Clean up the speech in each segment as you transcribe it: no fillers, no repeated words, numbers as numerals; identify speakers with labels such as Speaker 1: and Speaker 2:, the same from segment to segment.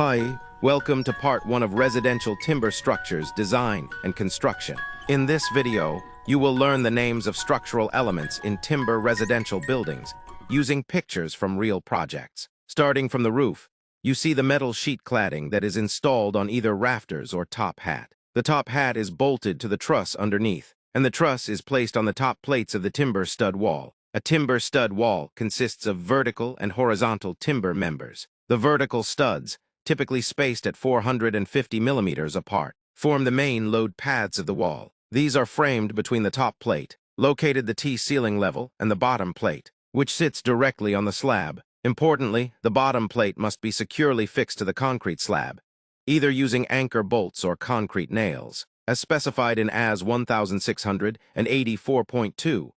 Speaker 1: Hi, welcome to part 1 of residential timber structures design and construction. In this video, you will learn the names of structural elements in timber residential buildings using pictures from real projects. Starting from the roof, you see the metal sheet cladding that is installed on either rafters or top hat. The top hat is bolted to the truss underneath, and the truss is placed on the top plates of the timber stud wall. A timber stud wall consists of vertical and horizontal timber members. The vertical studs, typically spaced at 450 millimeters apart, form the main load paths of the wall. These are framed between the top plate, located the T-ceiling level, and the bottom plate, which sits directly on the slab. Importantly, the bottom plate must be securely fixed to the concrete slab, either using anchor bolts or concrete nails, as specified in AS 1684.2.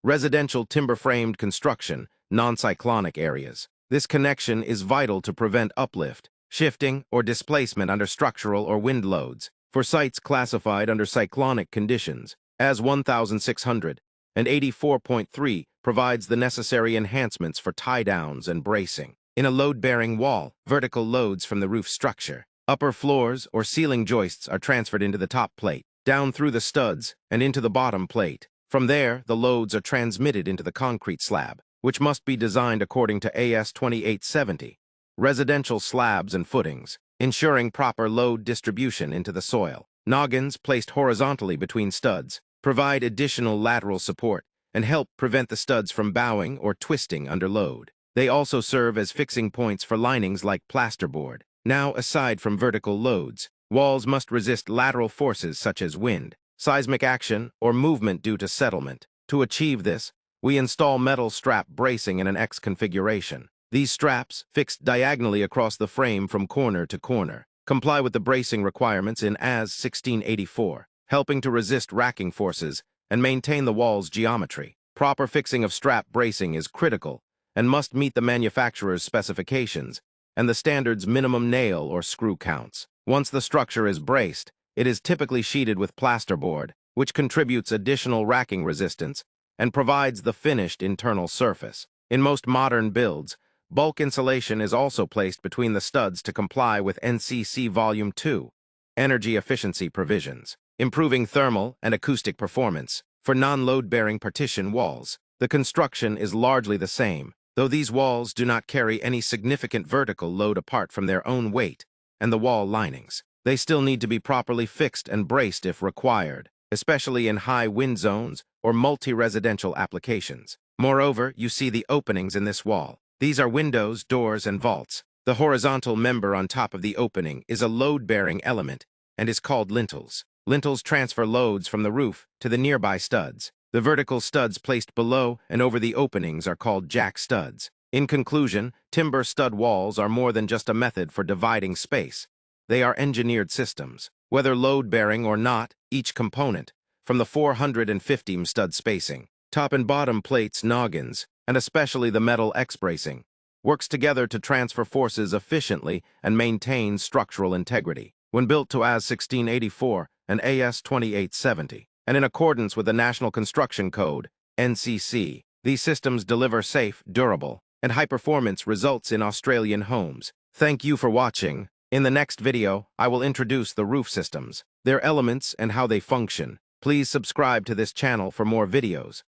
Speaker 1: Residential timber-framed construction, non-cyclonic areas. This connection is vital to prevent uplift, shifting, or displacement under structural or wind loads. For sites classified under cyclonic conditions, AS 1684.3 provides the necessary enhancements for tie-downs and bracing. In a load-bearing wall, vertical loads from the roof structure, upper floors or ceiling joists are transferred into the top plate, down through the studs, and into the bottom plate. From there, the loads are transmitted into the concrete slab, which must be designed according to AS 2870. Residential slabs and footings, ensuring proper load distribution into the soil. Noggins placed horizontally between studs provide additional lateral support and help prevent the studs from bowing or twisting under load. They also serve as fixing points for linings like plasterboard. Now, aside from vertical loads, walls must resist lateral forces such as wind, seismic action, or movement due to settlement. To achieve this, we install metal strap bracing in an X configuration. These straps, fixed diagonally across the frame from corner to corner, comply with the bracing requirements in AS 1684, helping to resist racking forces and maintain the wall's geometry. Proper fixing of strap bracing is critical and must meet the manufacturer's specifications and the standard's minimum nail or screw counts. Once the structure is braced, it is typically sheeted with plasterboard, which contributes additional racking resistance and provides the finished internal surface. In most modern builds, bulk insulation is also placed between the studs to comply with NCC Volume 2 energy efficiency provisions, improving thermal and acoustic performance. For non-load-bearing partition walls, the construction is largely the same, though these walls do not carry any significant vertical load apart from their own weight and the wall linings. They still need to be properly fixed and braced if required, especially in high wind zones or multi-residential applications. Moreover, you see the openings in this wall. These are windows, doors, and vaults. The horizontal member on top of the opening is a load-bearing element and is called lintels. Lintels transfer loads from the roof to the nearby studs. The vertical studs placed below and over the openings are called jack studs. In conclusion, timber stud walls are more than just a method for dividing space. They are engineered systems. Whether load-bearing or not, each component, from the 450 stud spacing, top and bottom plates, noggins, and especially the metal X-bracing, works together to transfer forces efficiently and maintain structural integrity. When built to AS 1684 and AS 2870, and in accordance with the National Construction Code, NCC, these systems deliver safe, durable, and high-performance results in Australian homes. Thank you for watching. In the next video, I will introduce the roof systems, their elements, and how they function. Please subscribe to this channel for more videos.